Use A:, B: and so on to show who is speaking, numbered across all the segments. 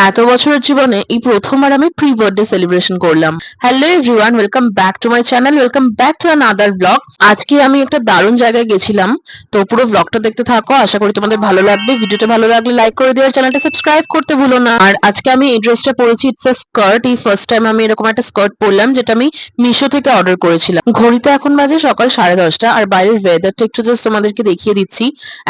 A: এত বছরের জীবনে এই প্রথমবার আমি প্রি বার্থডে সেলিব্রেশন করলাম। Hello everyone, welcome back to my channel, welcome back to another blog. আজকে আমি একটা দারুণ জায়গায় গেছিলাম, তো পুরো ব্লগটা দেখতে থাকো, আশা করি তোমাদের ভালো লাগবে। ভিডিওটা ভালো লাগলে লাইক করে দিও, আর চ্যানেলটা সাবস্ক্রাইব করতে ভুলো না। আর আজকে আমি এই ড্রেসটা পরেছি, ইটস আ স্কার্ট। এই ফার্স্ট টাইম আমি এরকম একটা স্কার্ট পরলাম, যেটা আমি মিশো থেকে অর্ডার করেছিলাম। ঘড়িতে এখন বাজে সকাল 10:30, আর বাইরের ওয়েদারটা একটু জাস্ট তোমাদেরকে দেখিয়ে দিচ্ছি।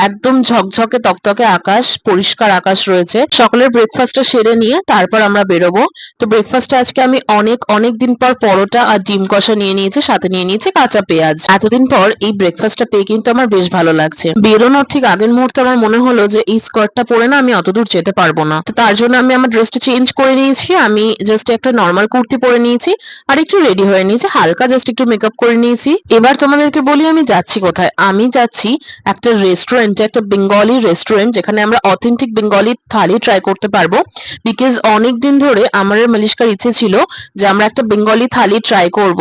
A: একদম ঝকঝকে তকতকে আকাশ, পরিষ্কার আকাশ রয়েছে। সকালের ব্রেকফাস্টটা সেরে নিয়ে তারপর আমরা বেরোবো। তো ব্রেকফাস্টে আজকে আমি অনেক অনেক দিন পর পরোটা আর ডিম কষা নিয়ে নিয়েছি, সাথে নিয়ে নিয়েছি কাঁচা পেঁয়াজ। এতদিন পর এই ব্রেকফাস্টটা পেয়ে কিন্তু আমার বেশ ভালো লাগছে। বেরোনোর ঠিক আগের মুহূর্তে আমার মনে হলো যে এই স্কার্টটা পরে না আমি অতদূর যেতে পারবো না, তো তার জন্য আমি আমার ড্রেসটা চেঞ্জ করে নিয়েছি। আমি জাস্ট একটা নর্মাল কুর্তি পরে নিয়েছি আর একটু রেডি হয়ে নিয়েছি, হালকা জাস্ট একটু মেকআপ করে নিয়েছি। এবার তোমাদেরকে বলি আমি যাচ্ছি কোথায়। আমি যাচ্ছি একটা রেস্টুরেন্টে, একটা বেঙ্গলি রেস্টুরেন্ট, যেখানে আমরা অথেন্টিক বেঙ্গলি থালি ট্রাই করতে পারবো। বিকজ অনেক দিন ধরে আমার আর মালিশকার ইচ্ছে ছিল যে আমরা একটা বেঙ্গলি থালি ট্রাই করব,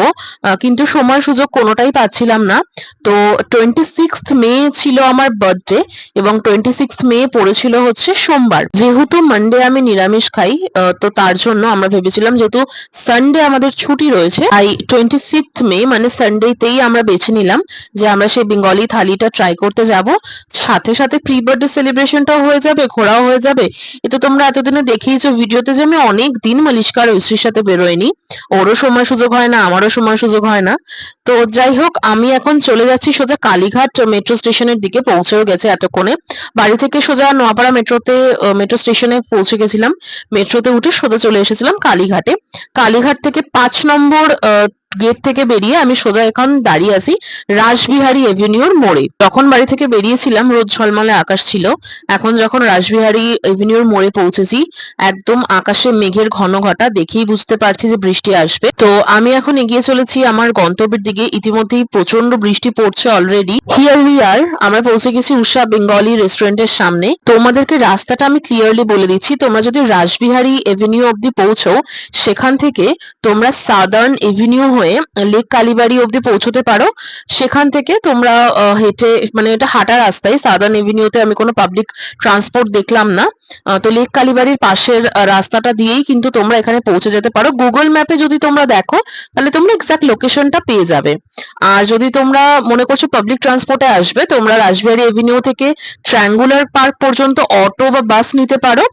A: কিন্তু সময় সুযোগ কোনোটাই পাচ্ছিলাম না। তো 26 মে ছিল আমার বার্থডে, এবং 26 মে পড়েছিল হচ্ছে সোমবার। যেহেতু মানডে আমি নিরামিষ খাই, তো তার জন্য আমরা ভেবেছিলাম যেহেতু সানডে আমাদের ছুটি রয়েছে, তাই 25 মে মানে সানডেতেই আমরা বেছে নিলাম যে আমরা সেই বেঙ্গলি থালিটা ট্রাই করতে যাব। সাথে সাথে প্রি বার্থডে সেলিব্রেশনটাও হয়ে যাবে, ঘোরাও হয়ে যাবে। এটা তোমরা এতদিনে দেখিয়েছো ভিডিওতে যে আমি অনেক দিন মালিশকার ঐশ্রীর সাথে বেরোয়নি। ওরও সময় সুযোগ হয় না, আমারও সময় সুযোগ হয় না। তো যাই হোক, আমি এখন চলে যাচ্ছি সোজা কালীঘাট মেট্রো স্টেশনের দিকে। পৌঁছেও গেছে এতক্ষণে। বাড়ি থেকে সোজা নোয়াপাড়া মেট্রো স্টেশনে পৌঁছে গেছিলাম। মেট্রোতে উঠে সোজা চলে এসেছিলাম কালীঘাটে। কালীঘাট থেকে 5 নম্বর গেট থেকে বেরিয়ে আমি সোজা এখন দাঁড়িয়ে আছি রাসবিহারী এভিনিউর মোড়ে। যখন বাড়ি থেকে বেরিয়েছিলাম রোদ ঝলমলে আকাশ ছিল। এখন যখন রাসবিহারী এভিনিউর মোড়ে পৌঁছেছি, একদম আকাশে মেঘের ঘন ঘটা, দেখেই বুঝতে পারছি যে বৃষ্টি আসবে। তো আমি এখন এগিয়ে চলেছি আমার গন্তব্যের দিকে। ইতিমধ্যেই প্রচন্ড বৃষ্টি পড়ছে অলরেডি। হিয়ার উই আর, আমরা পৌঁছে গেছি উষা বেঙ্গলি রেস্টুরেন্টের সামনে। তোমাদেরকে রাস্তাটা আমি ক্লিয়ারলি বলে দিচ্ছি। তোমরা যদি রাসবিহারী এভিনিউ অব্দি পৌঁছো, সেখান থেকে তোমরা সাদার্ন এভিনিউ হয়ে লেক কালীবাড়ি অব্দি পৌঁছতে পারো। সেখান থেকে তোমরা হেঁটে, মানে এটা হাঁটা রাস্তায়, সাদার্ন এভিনিউতে আমি কোনো পাবলিক ট্রান্সপোর্ট দেখলাম না। তো লেক কালীবাড়ির পাশের রাস্তাটা দিয়েই কিন্তু তোমরা এখানে পৌঁছে যেতে পারো। গুগল ম্যাপে যদি তোমরা দেখো, তাহলে তোমরা এক্সাক্ট লোকেশনটা পেয়ে যাবে। আর যদি তোমরা মনে করছো পাবলিক ট্রান্সপোর্টে আসবে, তোমরা রাসবিহারী এভিনিউ থেকে ট্রায়াঙ্গুলার পার্ক পর্যন্ত অটো বা বাস নিতে পারো।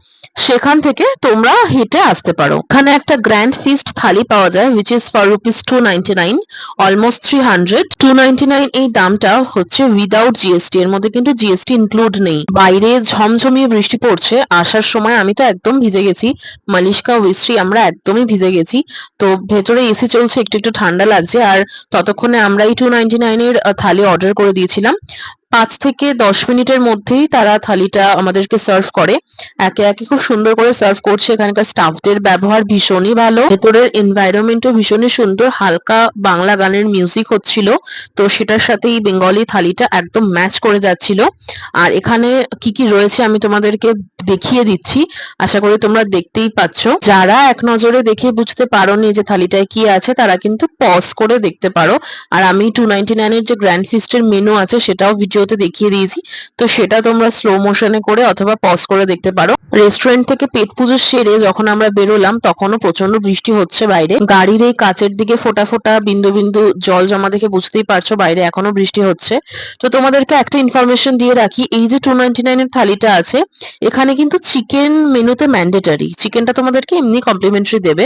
A: সেখান থেকে তোমরা হেঁটে আসতে পারো। এখানে একটা গ্র্যান্ড ফিস্ট থালি পাওয়া যায়, which is for ₹299, অলমোস্ট 300। 299 এই দামটা হচ্ছে উইদাউট জিএসটি, এর মধ্যে কিন্তু জিএসটি ইনক্লুড নেই। বাইরে ঝমঝমিয়ে বৃষ্টি পড়ছে, আসার সময় আমি তো একদম ভিজে গেছি। মালিশকা, ঐশ্রী আমরা একদমই ভিজে গেছি। তো ভেতরে এসি চলছে, একটু একটু ঠান্ডা লাগছে। আর ততক্ষণে আমরা এই 299 এর থালি অর্ডার করে দিয়েছিলাম। 5 থেকে 10 মিনিটের মধ্যেই তারা থালিটা আমাদেরকে সার্ভ করে। একে একে খুব সুন্দর করে সার্ভ করছে। এখানকার স্টাফদের ব্যবহার ভীষণই ভালো। ভেতরের এনভায়রনমেন্টও ভীষণই সুন্দর। হালকা বাংলা গানের মিউজিক হচ্ছিল, তো সেটার সাথে এই বেঙ্গলি থালিটা একদম ম্যাচ করে যাচ্ছিল। আর এখানে কি কি রয়েছে আমি তোমাদেরকে দেখিয়ে দিচ্ছি, আশা করি তোমরা দেখতেই পাচ্ছ। যারা এক নজরে দেখে বুঝতে পারোনি যে থালিটায় কি আছে, তারা কিন্তু পজ করে দেখতে পারো। আর আমি 299 এর যে গ্র্যান্ড ফিস্টের মেনু আছে সেটাও ভিডিওতে দেখিয়ে দিয়েছি, তো সেটা তোমরা স্লো মোশনে করে অথবা পজ করে দেখতে পারো। রেস্টুরেন্ট থেকে পেট পুজো সেরে যখন আমরা বেরোলাম, তখনও প্রচন্ড বৃষ্টি হচ্ছে বাইরে। গাড়ির এই কাচের দিকে ফোঁটা ফোঁটা বিন্দু বিন্দু জল জমা দেখে বুঝতেই পারছো বাইরে এখনো বৃষ্টি হচ্ছে। তো তোমাদেরকে একটা ইনফরমেশন দিয়ে রাখি, এই যে 299 এর থালিটা আছে, এখানে কিন্তু চিকেন মেনুতে ম্যান্ডেটরি। চিকেনটা তোমাদেরকে এমনি কমপ্লিমেন্টারি দেবে,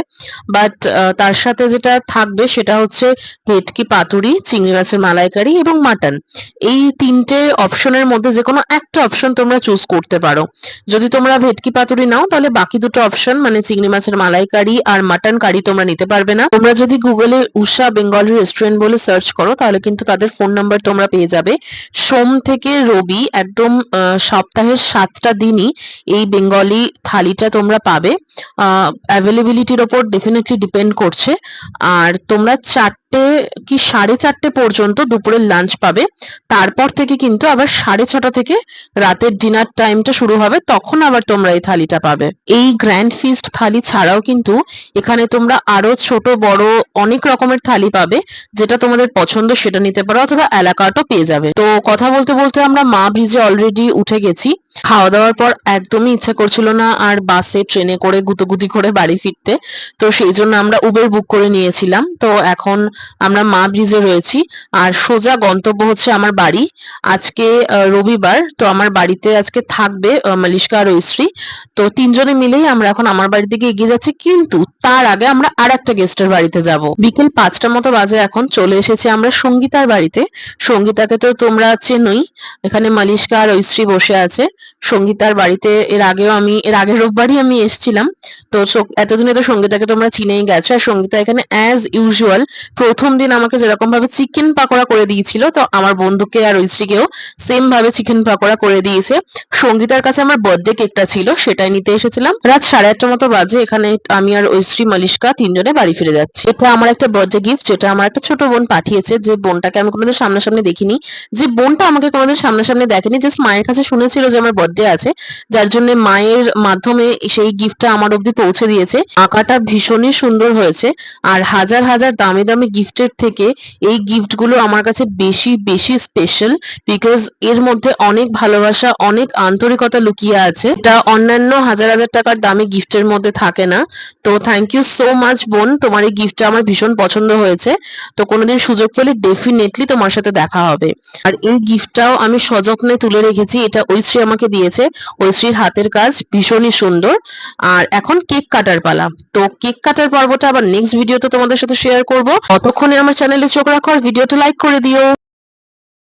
A: বাট তার সাথে যেটা থাকবে সেটা হচ্ছে ভেটকি পাতুরি, চিংড়ি মাছের মালাইকারি এবং মাটন। এই তিনটে অপশনের মধ্যে যে কোনো একটা অপশন তোমরা চুজ করতে পারো। যদি তোমরা ভেটকি পাতুরি নাও, তাহলে বাকি দুটো অপশন মানে চিংড়ি মাছের মালাইকারি আর মাটন কারি তোমরা নিতে পারবে না। তোমরা যদি গুগলে উষা বেঙ্গলি রেস্টুরেন্ট বলে সার্চ করো, তাহলে কিন্তু তাদের ফোন নাম্বার তোমরা পেয়ে যাবে। সোম থেকে রবি একদম সপ্তাহের 7টা দিনই এই বেঙ্গলি থালিটা তোমরা পাবে। অ্যাভেলেবিলিটির ওপর ডেফিনেটলি ডিপেন্ড করছে। আর তোমরা 4টে কি 4:30 পর্যন্ত দুপুরের লাঞ্চ পাবে। তারপর থেকে কিন্তু আবার 6:30 থেকে রাতের ডিনার টাইমটা শুরু হবে, তখন আবার তোমরা এই থালিটা পাবে। এই গ্র্যান্ড ফিস্ট থালি ছাড়াও কিন্তু এখানে তোমরা আরো ছোট বড় অনেক রকমের থালি পাবে, যেটা তোমাদের পছন্দ সেটা নিতে পারো, অথবা অ্যালাকার্টও পেয়ে যাবে। তো কথা বলতে বলতে আমরা মা ব্রিজে অলরেডি উঠে গেছি। খাওয়া দাওয়ার পর একদমই ইচ্ছা করছিল না আর বাসে ট্রেনে করে গুতোগুতি করে বাড়ি ফিরতে। তো সেই জন্য আমরা উবের বুক করে নিয়েছিলাম। তো এখন আমরা মা ব্রিজে রয়েছি আর সোজা গন্তব্য হচ্ছে আমার বাড়ি। আজকে রবিবার, তো আমার বাড়িতে আজকে থাকবে মালিশকা আর ঐশ্রী। তো তিনজনে মিলেই আমরা এখন আমার বাড়ির দিকে এগিয়ে যাচ্ছি, কিন্তু তার আগে আমরা আর একটা গেস্টের বাড়িতে যাব। বিকেল ৫টা মতো বাজে এখন, চলে এসেছি আমরা সঙ্গীতার বাড়িতে। সঙ্গীতাকে তো তোমরা চেনোই, এখানে মালিশকা আর ঐশ্রী বসে আছে। সঙ্গীতার বাড়িতে এর আগের রোববারই আমি এসেছিলাম। তো এতদিনে তো সঙ্গীতাকে তোমরা চিনেই গেছো। আর সঙ্গীতা এখানে অ্যাজ ইউজুয়াল প্রথম দিন আমাকে যেরকম ভাবে চিকেন পাকোড়া করে দিয়েছিল, তো আমার বন্ধুকে আর ঐশ্রীকেও সেম ভাবে চিকেন পাকোড়া করে দিয়েছে। সঙ্গীতার কাছে আমার বার্থডে কেকটা ছিল, সেটাই নিতে এসেছিলাম। রাত 8:30 মতো বাজে, এখানে আমি আর ঐশ্রী মালিশকা তিনজনে বাড়ি ফিরে যাচ্ছি। এটা আমার একটা বার্থডে গিফট, যেটা আমার একটা ছোট বোন পাঠিয়েছে, যে বোনটাকে আমি কোনোদিন সামনাসামনি দেখিনি, যে বোনটা আমাকে কোনোদিন সামনাসামনি দেখেনি, জাস্ট মায়ের কাছে শুনেছিল যে আমার বার্থডে আছে, যার জন্য মায়ের মাধ্যমে সেই গিফটটা আমার অব্দি পৌঁছে দিয়েছে। আঁকাটা ভীষণই সুন্দর হয়েছে, আর হাজার হাজার দামি দামি গিফটের থেকে এই গিফটগুলো আমার কাছে বেশি বেশি স্পেশাল, বিকজ এর মধ্যে অনেক ভালোবাসা, অনেক আন্তরিকতা লুকিয়ে আছে, এটা অন্যান্য হাজার হাজার টাকার দামি গিফটের মধ্যে থাকে না। তো থ্যাংক ইউ সো মাচ বোন, তোমার এই গিফটটা আমার ভীষণ পছন্দ হয়েছে। তো কোনোদিন সুযোগ পেলে ডেফিনেটলি তোমার সাথে দেখা হবে। আর এই গিফটটাও আমি সযত্নে তুলে রেখেছি, এটা ঐশ্রী আমাকে দিয়েছে। ঐশ্রীর হাতের কাজ ভীষণই সুন্দর। আর এখন কেক কাটার পালা। তো কেক কাটার পর্বটা আবার নেক্সট ভিডিওতে তোমাদের সাথে শেয়ার করব। ততক্ষণে আমার চ্যানেলে চোখ রাখো আর ভিডিওটা লাইক করে দিও।